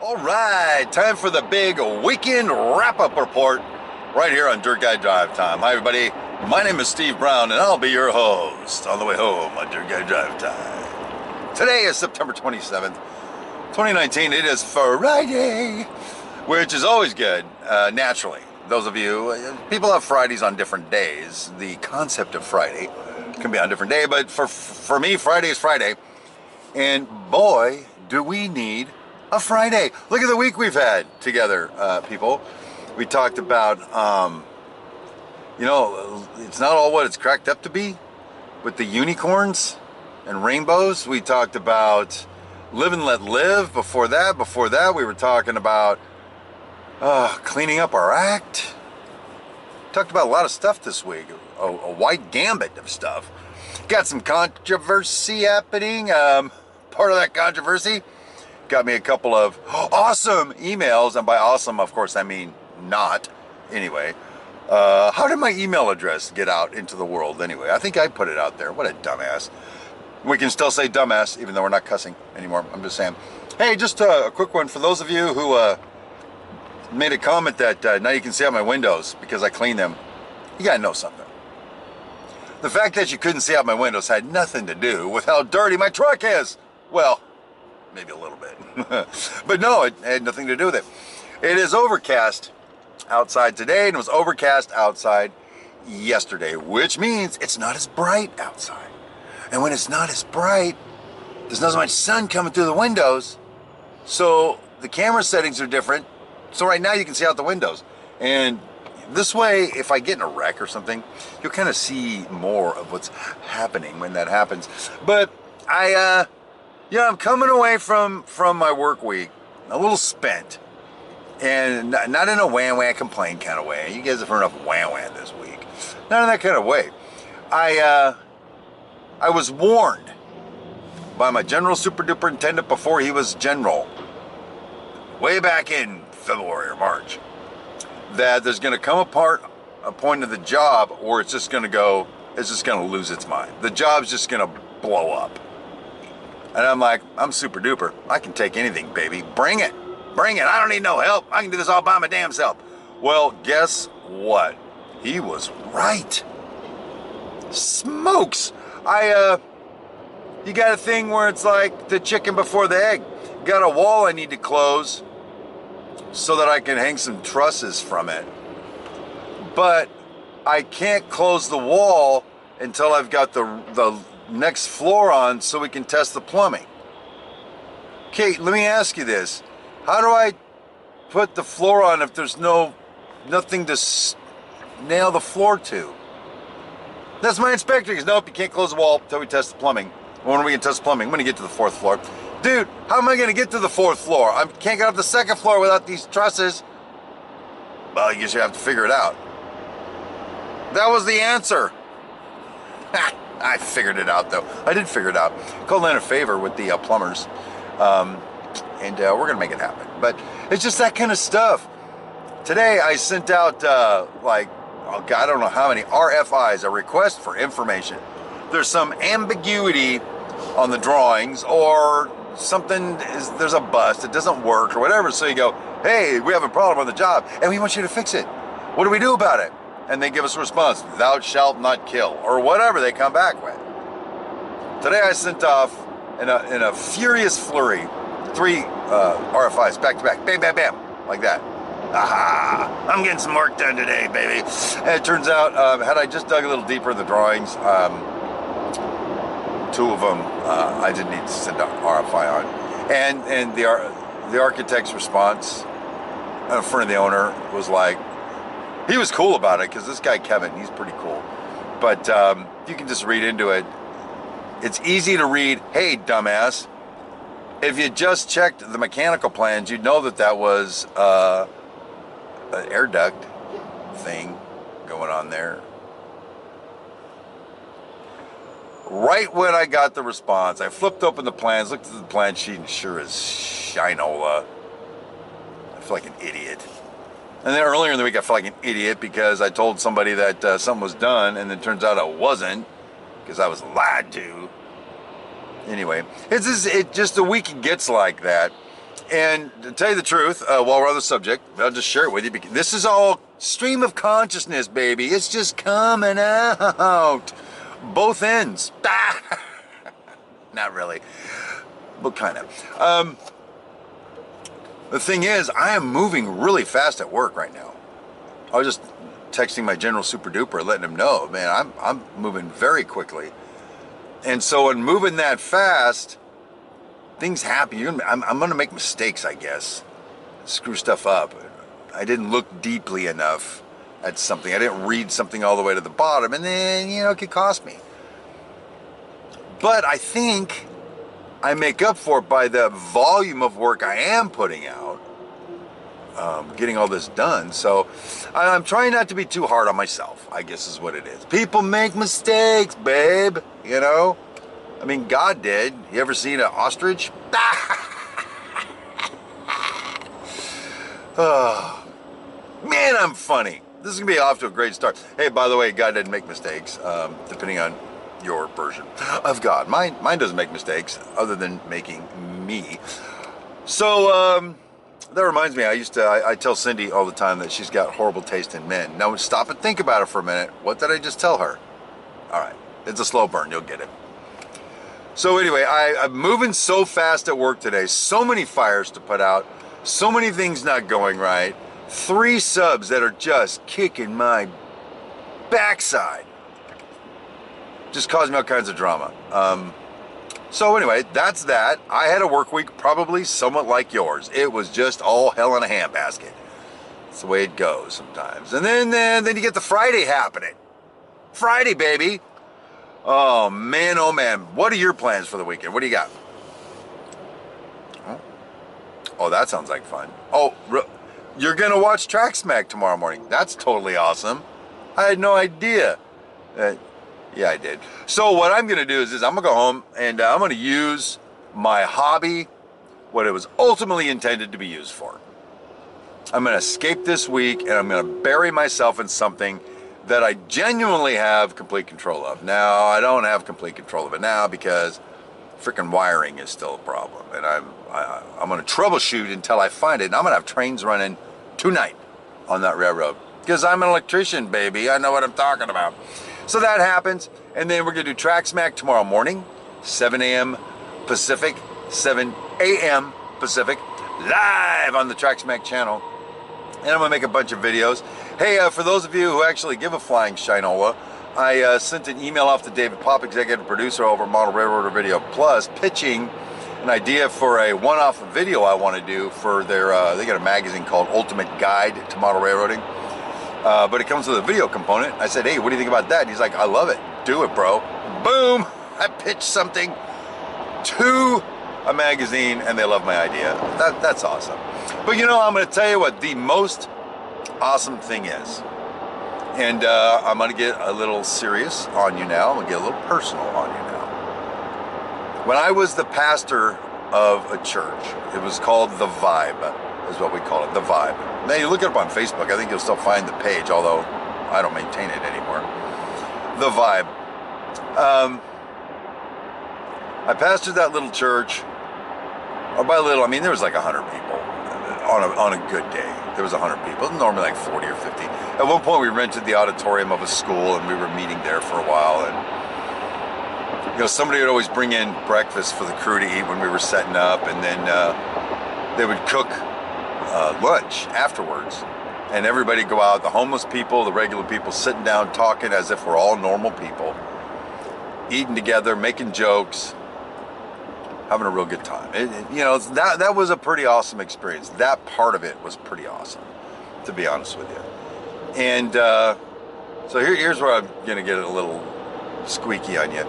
All right, time for the big weekend wrap-up report right here on Dirt Guy Drive Time. Hi, everybody. My name is Steve Brown, and I'll be your host on the way home on Dirt Guy Drive Time. Today is September 27th, 2019. It is Friday, which is always good, naturally. Those of you, people have Fridays on different days. The concept of Friday can be on a different day, but for me, Friday is Friday. And boy, do we need a Friday. Look at the week we've had together, people. We talked about, it's not all what it's cracked up to be with the unicorns and rainbows. We talked about live and let live. Before that, we were talking about cleaning up our act. Talked about a lot of stuff this week, a wide gambit of stuff. Got some controversy happening. Part of that controversy got me a couple of awesome emails, and by awesome, of course, I mean not. Anyway, how did my email address get out into the world anyway? I think I put it out there. What a dumbass. We can still say dumbass, even though we're not cussing anymore. I'm just saying. Hey, just a quick one for those of you who made a comment that now you can see out my windows because I cleaned them. You gotta know something. The fact that you couldn't see out my windows had nothing to do with how dirty my truck is. Well, maybe a little bit. But no, it had nothing to do with it. It is overcast outside today, and it was overcast outside yesterday, which means it's not as bright outside. And when it's not as bright, there's not as much sun coming through the windows, so the camera settings are different. So right now you can see out the windows. And this way, if I get in a wreck or something, you'll kind of see more of what's happening when that happens. But I'm coming away from my work week a little spent, and not in a wham complain kind of way. You guys have heard enough wham this week. Not in that kind of way. I was warned by my general superintendent before he was general, way back in February or March, that there's going to come a point of the job where it's just going to lose its mind. The job's just going to blow up. And I'm like, I'm super duper. I can take anything, baby. Bring it. Bring it. I don't need no help. I can do this all by my damn self. Well, guess what? He was right. Smokes. You got a thing where it's like the chicken before the egg. Got a wall I need to close so that I can hang some trusses from it. But I can't close the wall until I've got the next floor on so we can test the plumbing. Okay, let me ask you this. How do I put the floor on if there's nothing to nail the floor to? That's my inspector. He goes, nope, you can't close the wall until we test the plumbing. When are we going to test the plumbing? I'm going to get to the 4th floor. Dude, how am I going to get to the 4th floor? I can't get up the 2nd floor without these trusses. Well, I guess you have to figure it out. That was the answer. I figured it out, though. I did figure it out. Called in a favor with the plumbers. And we're going to make it happen. But it's just that kind of stuff. Today, I sent out, I don't know how many RFIs, a request for information. There's some ambiguity on the drawings, or there's a bust, it doesn't work, or whatever. So you go, hey, we have a problem on the job, and we want you to fix it. What do we do about it? And they give us a response, thou shalt not kill, or whatever they come back with. Today I sent off, in a furious flurry, 3 RFIs back to back, bam, bam, bam, like that. Aha! I'm getting some work done today, baby. And it turns out, had I just dug a little deeper in the drawings, 2 of them I didn't need to send an RFI on. And the architect's response in front of the owner was like, he was cool about it, because this guy Kevin, he's pretty cool. But you can just read into it. It's easy to read, hey, dumbass. If you just checked the mechanical plans, you'd know that was an air duct thing going on there. Right when I got the response, I flipped open the plans, looked at the plan sheet, and sure as shinola, I feel like an idiot. And then earlier in the week, I felt like an idiot because I told somebody that something was done, and it turns out it wasn't, because I was lied to. Anyway, it's just the week it gets like that. And to tell you the truth, while we're on the subject, I'll just share it with you. Because this is all stream of consciousness, baby. It's just coming out. Both ends. Not really, but kind of. The thing is, I am moving really fast at work right now. I was just texting my general super duper, letting him know, man, I'm moving very quickly. And so in moving that fast, things happen. I'm going to make mistakes, I guess. Screw stuff up. I didn't look deeply enough at something. I didn't read something all the way to the bottom, and then, it could cost me. But I think I make up for it by the volume of work I am putting out, getting all this done. So I'm trying not to be too hard on myself, I guess is what it is. People make mistakes, babe, I mean, God did. You ever seen an ostrich? Oh, man, I'm funny. This is going to be off to a great start. Hey, by the way, God didn't make mistakes, depending on your version of God. Mine doesn't make mistakes other than making me. So that reminds me, I tell Cindy all the time that she's got horrible taste in men. Now stop and think about it for a minute. What did I just tell her? All right, it's a slow burn. You'll get it. So anyway, I'm moving so fast at work today. So many fires to put out. So many things not going right. 3 subs that are just kicking my backside. Just causing me all kinds of drama. So anyway, that's that. I had a work week probably somewhat like yours. It was just all hell in a handbasket. That's the way it goes sometimes. And then you get the Friday happening. Friday, baby. Oh man, what are your plans for the weekend? What do you got? Oh, that sounds like fun. Oh, you're gonna watch Track Smack tomorrow morning. That's totally awesome. I had no idea. Yeah, I did. So what I'm gonna do is I'm gonna go home and I'm gonna use my hobby, what it was ultimately intended to be used for. I'm gonna escape this week and I'm gonna bury myself in something that I genuinely have complete control of. Now, I don't have complete control of it now because freaking wiring is still a problem. And I'm going to troubleshoot until I find it. And I'm going to have trains running tonight on that railroad. Because I'm an electrician, baby. I know what I'm talking about. So that happens. And then we're going to do Track Smack tomorrow morning, 7 a.m. Pacific, 7 a.m. Pacific, live on the Track Smack channel. And I'm going to make a bunch of videos. Hey, for those of you who actually give a flying shinola, I sent an email off to David Pop, executive producer over Model Railroader Video Plus, pitching an idea for a one-off video I want to do for their, they got a magazine called Ultimate Guide to Model Railroading. But it comes with a video component. I said, hey, what do you think about that? And he's like, I love it. Do it, bro. Boom! I pitched something to a magazine and they love my idea. That's awesome. But I'm going to tell you what the most awesome thing is. And I'm going to get a little serious on you now. I'm going to get a little personal on you now. When I was the pastor of a church, it was called The Vibe, is what we call it, The Vibe. Now you look it up on Facebook, I think you'll still find the page, although I don't maintain it anymore. The Vibe. I pastored that little church, or by little, I mean there was like 100 people on a good day. There was 100 people, normally like 40 or 50. At one point we rented the auditorium of a school and we were meeting there for a while, and somebody would always bring in breakfast for the crew to eat when we were setting up, and then they would cook lunch afterwards, and everybody would go out, the homeless people, the regular people, sitting down talking as if we're all normal people, eating together, making jokes, having a real good time. That was a pretty awesome experience. That part of it was pretty awesome, to be honest with you. And so here's where I'm gonna get a little squeaky on you.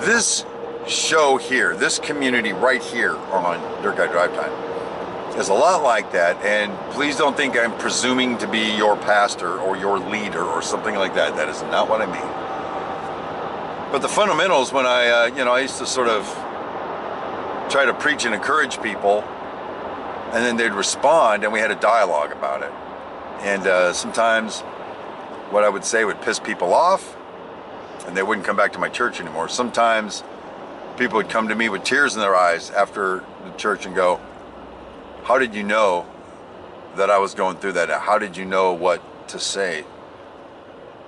This show here, this community right here on Dirt Guy Drive Time is a lot like that, and please don't think I'm presuming to be your pastor or your leader or something like that. That is not what I mean. But the fundamentals, when I used to sort of try to preach and encourage people, and then they'd respond, and we had a dialogue about it. And sometimes what I would say would piss people off, and they wouldn't come back to my church anymore. Sometimes people would come to me with tears in their eyes after the church and go, how did you know that I was going through that? How did you know what to say?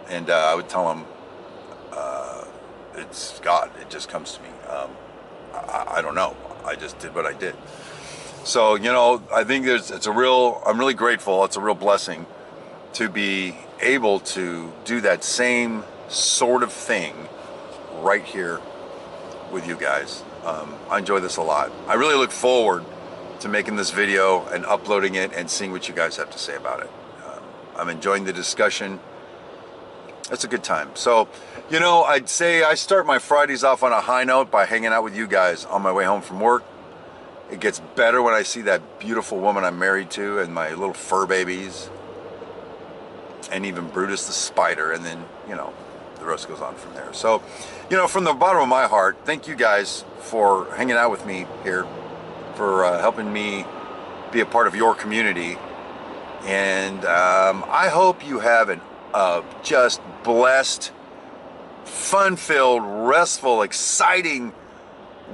And I would tell them, it's God. It just comes to me. I don't know. I just did what I did. So, you know, I think I'm really grateful. It's a real blessing to be able to do that same sort of thing right here with you guys. I enjoy this a lot. I really look forward to making this video and uploading it and seeing what you guys have to say about it. I'm enjoying the discussion. It's a good time. So, you know, I'd say I start my Fridays off on a high note by hanging out with you guys on my way home from work. It gets better when I see that beautiful woman I'm married to and my little fur babies and even Brutus the spider, and then, you know, the rest goes on from there. So, you know, from the bottom of my heart, thank you guys for hanging out with me here, for helping me be a part of your community. And I hope you have an just blessed, fun-filled, restful, exciting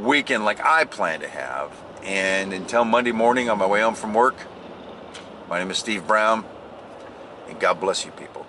weekend like I plan to have. And until Monday morning on my way home from work, my name is Steve Brown, and God bless you people.